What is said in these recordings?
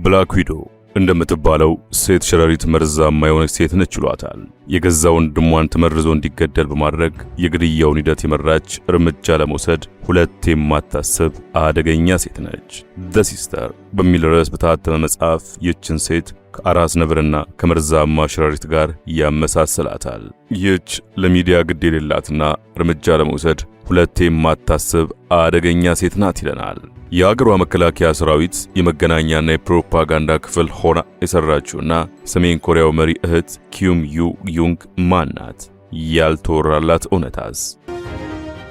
ብላክ ዊዶ እንደምትባለው ሴት ሸረሪት መርዛማ የሆነች ሴት ነች ይሏታል። የገዛ ወንድሟን ተመርዞ እንዲገደል በማድረግ የግድያውን ሂደት የመራች እርምጃ ለመውሰድ ሁለት የማታስብ አደገኛ ሴት ነች። ዘ ሲስተር በሚል ርዕስ በታተመ መጽሐፍ ይህችን ሴት ከአራስ ነብርና ከመርዛማ ሸረሪት ጋር ያመሳስላታል። ይህች ለሚዲያ ግድ የሌላትና እርምጃ ለመውሰድ ሁለት የማታስብ አደገኛ ሴት ናት ይለናል። የአገሯ መከላከያ ሰራዊት የመገናኛና የፕሮፓጋንዳ ክፍል ሆና የሰራችውና ሰሜን ኮሪያው መሪ እህት ኪም ዩ ዩንግ ማን ናት? ያልተወራላት እውነታስ?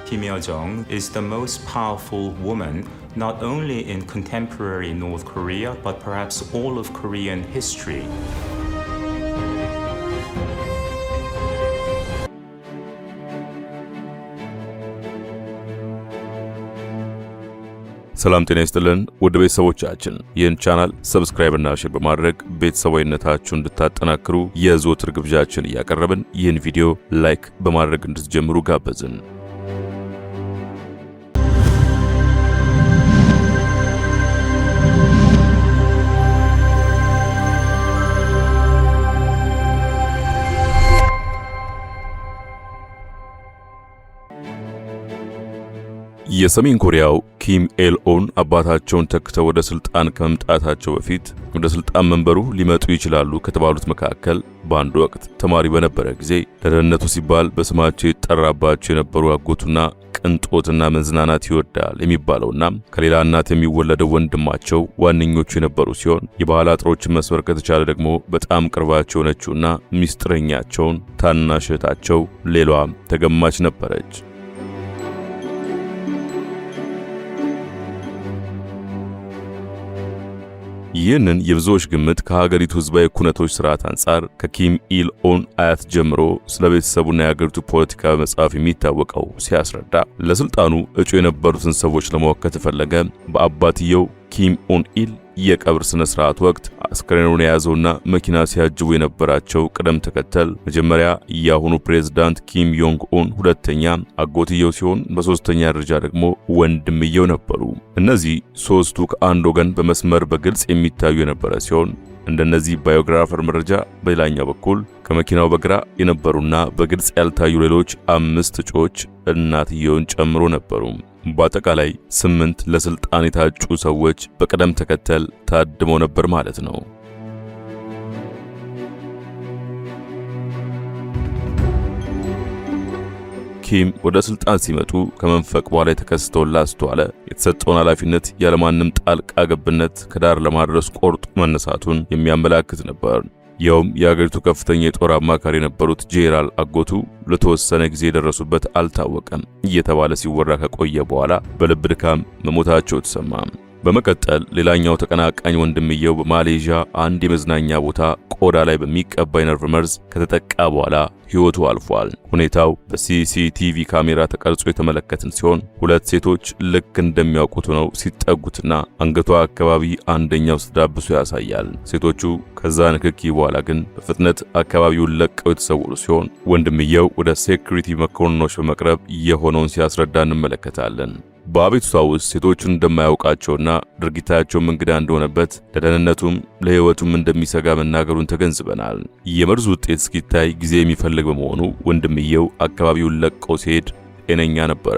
Kim Yo-jong is the most powerful woman not only in contemporary North Korea but perhaps all of Korean history. ሰላም ጤና ይስጥልን ውድ ቤተሰቦቻችን፣ ይህን ቻናል ሰብስክራይብ እና ሼር በማድረግ ቤተሰባዊነታችሁን እንድታጠናክሩ የዘወትር ግብዣችን እያቀረብን ይህን ቪዲዮ ላይክ በማድረግ እንድትጀምሩ ጋበዝን። የሰሜን ኮሪያው ኪም ኤል ኦን አባታቸውን ተክተው ወደ ስልጣን ከመምጣታቸው በፊት ወደ ስልጣን መንበሩ ሊመጡ ይችላሉ ከተባሉት መካከል በአንድ ወቅት ተማሪ በነበረ ጊዜ ለደህንነቱ ሲባል በስማቸው ይጠራባቸው የነበሩ አጎቱና ቅንጦትና መዝናናት ይወዳል የሚባለውና ከሌላ እናት የሚወለደው ወንድማቸው ዋነኞቹ የነበሩ ሲሆን የባህል አጥሮችን መስበር ከተቻለ ደግሞ በጣም ቅርባቸው የሆነችውና ሚስጥረኛቸውን ታናሽ እህታቸው ሌላዋ ተገማች ነበረች። ይህንን የብዙዎች ግምት ከሀገሪቱ ህዝባዊ ኩነቶች ስርዓት አንጻር ከኪም ኢል ኦን አያት ጀምሮ ስለ ቤተሰቡና የሀገሪቱ ፖለቲካ በመጻፍ የሚታወቀው ሲያስረዳ ለስልጣኑ እጩ የነበሩትን ሰዎች ለማወቅ ከተፈለገ በአባትየው ኪም ኦን ኢል የቀብር ስነ ስርዓት ወቅት አስከሬኑን የያዘውና መኪና ሲያጅቡ የነበራቸው ቅደም ተከተል መጀመሪያ የአሁኑ ፕሬዝዳንት ኪም ዮንግ ኡን፣ ሁለተኛ አጎትየው ሲሆን በሶስተኛ ደረጃ ደግሞ ወንድምየው ነበሩ። እነዚህ ሶስቱ ከአንድ ወገን በመስመር በግልጽ የሚታዩ የነበረ ሲሆን እንደነዚህ ባዮግራፈር መረጃ በሌላኛው በኩል ከመኪናው በግራ የነበሩና በግልጽ ያልታዩ ሌሎች 5 እጩዎች እናትየውን ጨምሮ ነበሩ። በአጠቃላይ 8 ለስልጣን የታጩ ሰዎች በቅደም ተከተል ታድመው ነበር ማለት ነው። ኪም ወደ ስልጣን ሲመጡ ከመንፈቅ በኋላ የተከሰተውን ላስተዋለ የተሰጠውን ኃላፊነት ያለማንም ጣልቃ ገብነት ከዳር ለማድረስ ቆርጦ መነሳቱን የሚያመላክት ነበር። ያውም የሀገሪቱ ከፍተኛ የጦር አማካሪ የነበሩት ጄኔራል አጎቱ ለተወሰነ ጊዜ የደረሱበት አልታወቀም እየተባለ ሲወራ ከቆየ በኋላ በልብ ድካም መሞታቸው ተሰማ። በመቀጠል ሌላኛው ተቀናቃኝ ወንድምየው በማሌዥያ አንድ የመዝናኛ ቦታ ቆዳ ላይ በሚቀባ የነርቭ መርዝ ከተጠቃ በኋላ ሕይወቱ አልፏል። ሁኔታው በሲሲቲቪ ካሜራ ተቀርጾ የተመለከትን ሲሆን ሁለት ሴቶች ልክ እንደሚያውቁት ነው ሲጠጉትና አንገቷ አካባቢ አንደኛው ስትዳብሱ ያሳያል። ሴቶቹ ከዛ ንክኪ በኋላ ግን በፍጥነት አካባቢውን ለቀው የተሰወሩ ሲሆን ወንድምየው ወደ ሴኩሪቲ መኮንኖች በመቅረብ የሆነውን ሲያስረዳ እንመለከታለን። በአቤቱታ ውስጥ ሴቶቹን እንደማያውቃቸውና ድርጊታቸውም እንግዳ እንደሆነበት ለደህንነቱም ለሕይወቱም እንደሚሰጋ መናገሩን ተገንዝበናል። የመርዙ ውጤት እስኪታይ ጊዜ የሚፈልግ በመሆኑ ወንድምየው አካባቢውን ለቀው ሲሄድ ጤነኛ ነበረ።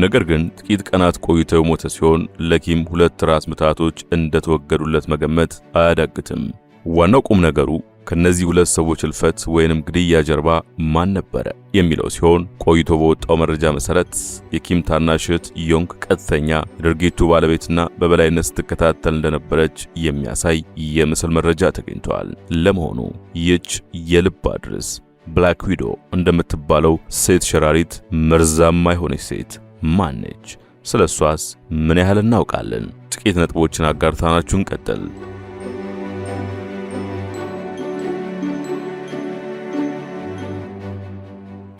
ነገር ግን ጥቂት ቀናት ቆይተው ሞተ ሲሆን ለኪም 2 ራስ ምታቶች እንደተወገዱለት መገመት አያዳግትም። ዋናው ቁም ነገሩ ከነዚህ ሁለት ሰዎች እልፈት ወይንም ግድያ ጀርባ ማን ነበረ የሚለው ሲሆን ቆይቶ በወጣው መረጃ መሰረት የኪም ታናሽ እህት ዮንግ ቀጥተኛ የድርጊቱ ባለቤትና በበላይነት ስትከታተል እንደነበረች የሚያሳይ የምስል መረጃ ተገኝቷል። ለመሆኑ ይህች የልብ አድርስ ብላክ ዊዶ እንደምትባለው ሴት ሸራሪት መርዛማ የሆነች ሴት ማን ነች? ስለሷስ ምን ያህል እናውቃለን? ጥቂት ነጥቦችን አጋርታናችሁን ቀጥል።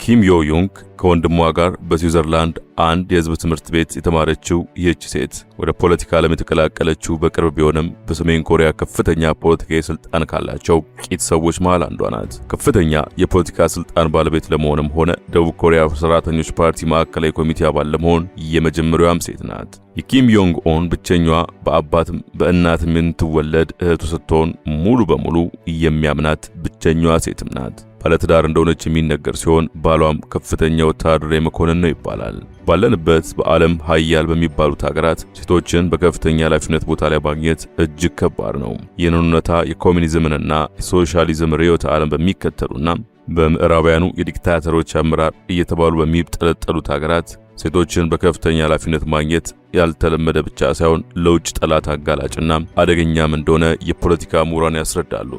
ኪም ዮ ዮንግ ከወንድሟ ጋር በስዊዘርላንድ አንድ የህዝብ ትምህርት ቤት የተማረችው ይህች ሴት ወደ ፖለቲካ ዓለም የተቀላቀለችው በቅርብ ቢሆንም በሰሜን ኮሪያ ከፍተኛ ፖለቲካዊ ስልጣን ካላቸው ጥቂት ሰዎች መሃል አንዷ ናት። ከፍተኛ የፖለቲካ ስልጣን ባለቤት ለመሆንም ሆነ ደቡብ ኮሪያ ሰራተኞች ፓርቲ ማዕከላዊ ኮሚቴ አባል ለመሆን የመጀመሪያዋም ሴት ናት። የኪም ዮንግ ኦን ብቸኛዋ በአባትም በእናትም የምትወለድ እህቱ ስትሆን ሙሉ በሙሉ የሚያምናት ብቸኛዋ ሴትም ናት። ባለትዳር እንደሆነች የሚነገር ሲሆን ባሏም ከፍተኛ ወታደራዊ መኮንን ነው ይባላል። ባለንበት በዓለም ሀያል በሚባሉት ሀገራት ሴቶችን በከፍተኛ ኃላፊነት ቦታ ላይ ማግኘት እጅግ ከባድ ነው። ይህንን እውነታ የኮሚኒዝምንና የሶሻሊዝም ርዕዮተ ዓለም በሚከተሉና በምዕራባውያኑ የዲክታተሮች አመራር እየተባሉ በሚጠለጠሉት ሀገራት ሴቶችን በከፍተኛ ኃላፊነት ማግኘት ያልተለመደ ብቻ ሳይሆን ለውጭ ጠላት አጋላጭና አደገኛም እንደሆነ የፖለቲካ ምሁራን ያስረዳሉ።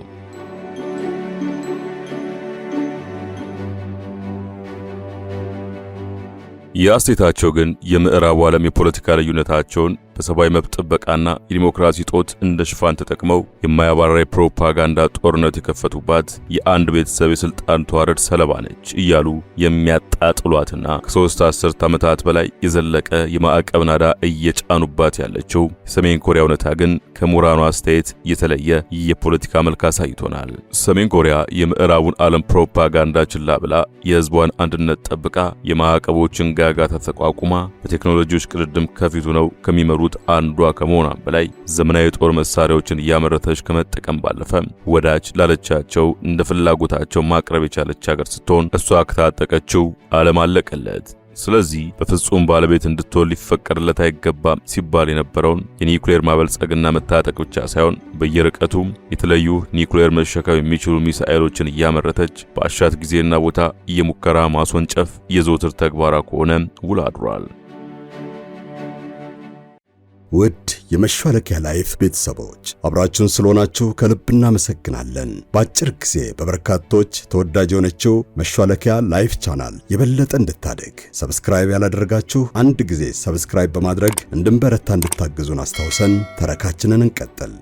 የአስቴታቸው ግን የምዕራቡ ዓለም የፖለቲካ ልዩነታቸውን በሰብአዊ መብት ጥበቃና የዲሞክራሲ ጦት እንደ ሽፋን ተጠቅመው የማያባራ ፕሮፓጋንዳ ጦርነት የከፈቱባት የአንድ ቤተሰብ የስልጣን ተዋረድ ሰለባ ነች እያሉ የሚያጣጥሏትና ከ3 አስርት ዓመታት በላይ የዘለቀ የማዕቀብ ናዳ እየጫኑባት ያለችው የሰሜን ኮሪያ እውነታ ግን ከምሁራኑ አስተያየት የተለየ የፖለቲካ መልክ አሳይቶናል። ሰሜን ኮሪያ የምዕራቡን ዓለም ፕሮፓጋንዳ ችላ ብላ የህዝቧን አንድነት ጠብቃ የማዕቀቦችን ጋጋታ ተቋቁማ በቴክኖሎጂዎች ቅድድም ከፊቱ ነው ከሚመሩ አንዷ ከመሆኗም በላይ ዘመናዊ ጦር መሳሪያዎችን እያመረተች ከመጠቀም ባለፈ ወዳጅ ላለቻቸው እንደ ፍላጎታቸው ማቅረብ የቻለች ሀገር ስትሆን እሷ ከታጠቀችው ዓለም አለቀለት። ስለዚህ በፍጹም ባለቤት እንድትሆን ሊፈቀድለት አይገባም ሲባል የነበረውን የኒውክሌር ማበልጸግና መታጠቅ ብቻ ሳይሆን በየርቀቱም የተለዩ ኒውክሌር መሸከም የሚችሉ ሚሳኤሎችን እያመረተች በአሻት ጊዜና ቦታ የሙከራ ማስወንጨፍ የዘወትር ተግባራ ከሆነ ውሎ አድሯል። ውድ የመሿለኪያ ላይፍ ቤተሰቦች አብራችሁን ስለሆናችሁ ከልብ እናመሰግናለን። በአጭር ጊዜ በበርካቶች ተወዳጅ የሆነችው መሿለኪያ ላይፍ ቻናል የበለጠ እንድታድግ ሰብስክራይብ ያላደረጋችሁ አንድ ጊዜ ሰብስክራይብ በማድረግ እንድንበረታ እንድታግዙን አስታውሰን ተረካችንን እንቀጥል።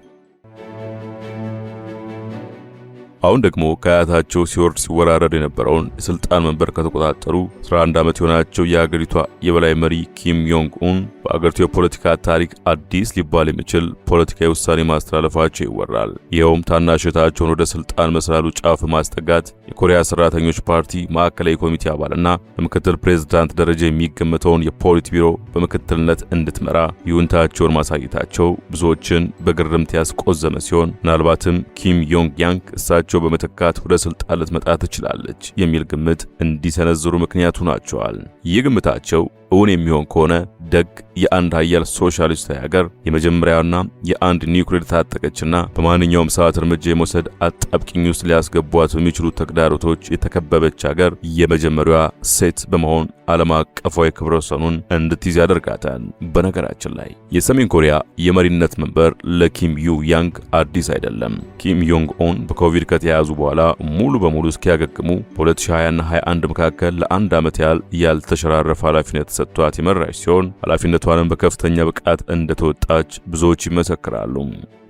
አሁን ደግሞ ከአያታቸው ሲወርድ ሲወራረድ የነበረውን የስልጣን መንበር ከተቆጣጠሩ 11 ዓመት የሆናቸው የሀገሪቷ የበላይ መሪ ኪም ዮንግ ኡን በአገሪቱ የፖለቲካ ታሪክ አዲስ ሊባል የሚችል ፖለቲካዊ ውሳኔ ማስተላለፋቸው ይወራል። ይኸውም ታናሽ እህታቸውን ወደ ስልጣን መሰላሉ ጫፍ ማስጠጋት የኮሪያ ሰራተኞች ፓርቲ ማዕከላዊ ኮሚቴ አባልና በምክትል ፕሬዝዳንት ደረጃ የሚገመተውን የፖሊት ቢሮ በምክትልነት እንድትመራ ይሁንታቸውን ማሳየታቸው ብዙዎችን በግርምት ያስቆዘመ ሲሆን ምናልባትም ኪም ዮንግ ያንግ እሳቸው በመተካት ወደ ስልጣን ልትመጣ ትችላለች የሚል ግምት እንዲሰነዝሩ ምክንያቱ ናቸዋል። ይህ ግምታቸው እውን የሚሆን ከሆነ ደግ የአንድ ሀያል ሶሻሊስት ሀገር የመጀመሪያውና የአንድ ኒውክሌር ታጠቀችና በማንኛውም ሰዓት እርምጃ የመውሰድ አጣብቂኝ ውስጥ ሊያስገቧት በሚችሉ ተግዳሮቶች የተከበበች ሀገር የመጀመሪያዋ ሴት በመሆን ዓለም አቀፋዊ ክብረ ወሰኑን እንድትይዝ ያደርጋታል። በነገራችን ላይ የሰሜን ኮሪያ የመሪነት መንበር ለኪም ዩ ያንግ አዲስ አይደለም። ኪም ዮንግ ኦን በኮቪድ ከተያዙ በኋላ ሙሉ በሙሉ እስኪያገግሙ በ2020ና 21 መካከል ለአንድ ዓመት ያህል ያልተሸራረፈ ኃላፊነት ሰጥቷት የመራች ሲሆን ኃላፊነቷንም በከፍተኛ ብቃት እንደተወጣች ብዙዎች ይመሰክራሉ።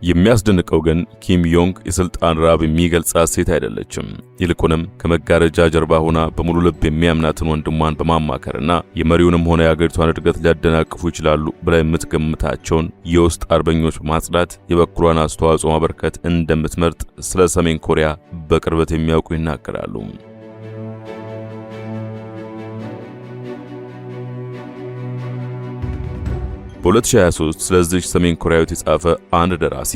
የሚያስደንቀው ግን ኪም ዮንግ የስልጣን ራብ የሚገልጻት ሴት አይደለችም። ይልቁንም ከመጋረጃ ጀርባ ሆና በሙሉ ልብ የሚያምናትን ወንድሟን በማማከርና የመሪውንም ሆነ የአገሪቷን እድገት ሊያደናቅፉ ይችላሉ ብላ የምትገምታቸውን የውስጥ አርበኞች በማጽዳት የበኩሏን አስተዋጽኦ ማበርከት እንደምትመርጥ ስለ ሰሜን ኮሪያ በቅርበት የሚያውቁ ይናገራሉ። በ2023 ስለዚህ ሰሜን ኮሪያዊት የጻፈ አንድ ደራሲ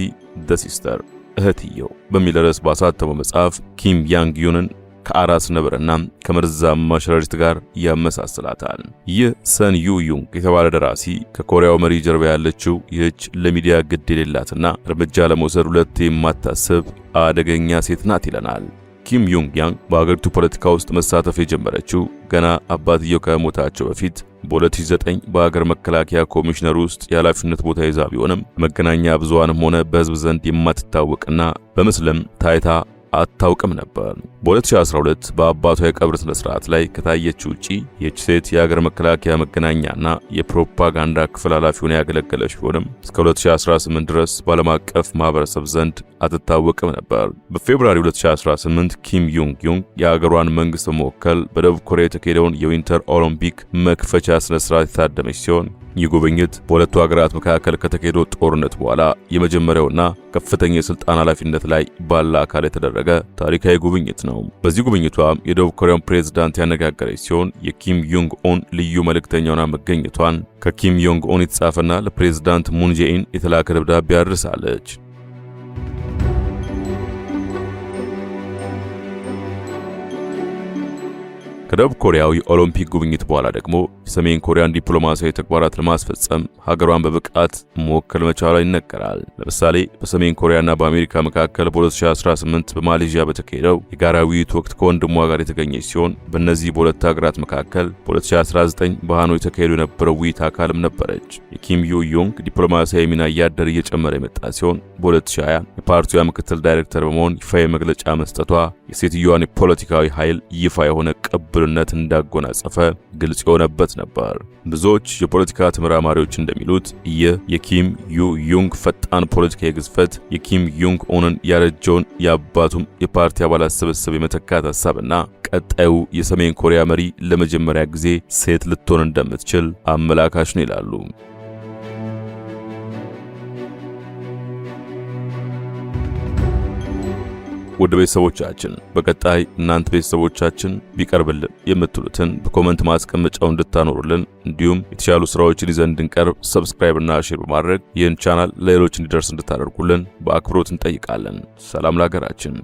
ዘ ሲስተር እህትየው በሚል ርዕስ ባሳተመው መጽሐፍ ኪም ያንግ ዩንን ከአራስ ነብርና ከመርዛማ ሸረሪት ጋር ያመሳስላታል። ይህ ሰን ዩ ዩንግ የተባለ ደራሲ ከኮሪያው መሪ ጀርባ ያለችው ይህች ለሚዲያ ግድ የሌላትና እርምጃ ለመውሰድ ሁለቴ የማታስብ አደገኛ ሴት ናት ይለናል። ኪም ዮንግ ያንግ በአገሪቱ ፖለቲካ ውስጥ መሳተፍ የጀመረችው ገና አባትየው ከሞታቸው በፊት በ2009 በአገር መከላከያ ኮሚሽነር ውስጥ የኃላፊነት ቦታ ይዛ ቢሆንም መገናኛ ብዙሃንም ሆነ በሕዝብ ዘንድ የማትታወቅና በምስልም ታይታ አታውቅም ነበር። በ2012 በአባቷ የቀብር ስነ ስርዓት ላይ ከታየች ውጪ ይህች ሴት የሀገር መከላከያ መገናኛና የፕሮፓጋንዳ ክፍል ኃላፊ ሆና ያገለገለች ቢሆንም እስከ 2018 ድረስ በዓለም አቀፍ ማህበረሰብ ዘንድ አትታወቅም ነበር። በፌብሩዋሪ 2018 ኪም ዮንግ ዩንግ የሀገሯን መንግስት በመወከል በደቡብ ኮሪያ የተካሄደውን የዊንተር ኦሎምፒክ መክፈቻ ስነ ስርዓት የታደመች ሲሆን ይህ ጉብኝት በሁለቱ ሀገራት መካከል ከተካሄደው ጦርነት በኋላ የመጀመሪያውና ከፍተኛ የስልጣን ኃላፊነት ላይ ባለ አካል የተደረገ ታሪካዊ ጉብኝት ነው። በዚህ ጉብኝቷም የደቡብ ኮሪያን ፕሬዝዳንት ያነጋገረች ሲሆን የኪም ዮንግ ኦን ልዩ መልእክተኛውና መገኘቷን ከኪም ዮንግ ኦን የተጻፈና ለፕሬዝዳንት ሙን ጄኢን የተላከ ደብዳቤ አድርሳለች። ከደቡብ ኮሪያው የኦሎምፒክ ጉብኝት በኋላ ደግሞ የሰሜን ኮሪያን ዲፕሎማሲያዊ ተግባራት ለማስፈጸም ሀገሯን በብቃት መወከል መቻሏ ይነገራል። ለምሳሌ በሰሜን ኮሪያና በአሜሪካ መካከል በ2018 በማሌዥያ በተካሄደው የጋራ ውይይት ወቅት ከወንድሟ ጋር የተገኘች ሲሆን በእነዚህ በሁለት ሀገራት መካከል በ2019 በሃኖይ የተካሄዱ የነበረው ውይይት አካልም ነበረች። የኪም ዮ ዮንግ ዲፕሎማሲያዊ ሚና እያደር እየጨመረ የመጣ ሲሆን በ2020 የፓርቲዋ ምክትል ዳይሬክተር በመሆን ይፋዊ መግለጫ መስጠቷ የሴትዮዋን የፖለቲካዊ ኃይል ይፋ የሆነ ቅብልነት እንዳጎናጸፈ ግልጽ የሆነበት ነበር። ብዙዎች የፖለቲካ ተመራማሪዎች እንደሚሉት ይህ የኪም ዮ ዮንግ ፈጣን ፖለቲካዊ ግዝፈት የኪም ዮንግ ኦንን ያረጀውን የአባቱም የፓርቲ አባላት ስብስብ የመተካት ሐሳብና ቀጣዩ የሰሜን ኮሪያ መሪ ለመጀመሪያ ጊዜ ሴት ልትሆን እንደምትችል አመላካች ነው ይላሉ። ውድ ቤተሰቦቻችን በቀጣይ እናንተ ቤተሰቦቻችን ቢቀርብልን የምትሉትን በኮሜንት ማስቀመጫው እንድታኖሩልን እንዲሁም የተሻሉ ስራዎችን ይዘን እንድንቀርብ ሰብስክራይብ እና ሼር በማድረግ ይህን ቻናል ለሌሎች እንዲደርስ እንድታደርጉልን በአክብሮት እንጠይቃለን። ሰላም ለሀገራችን።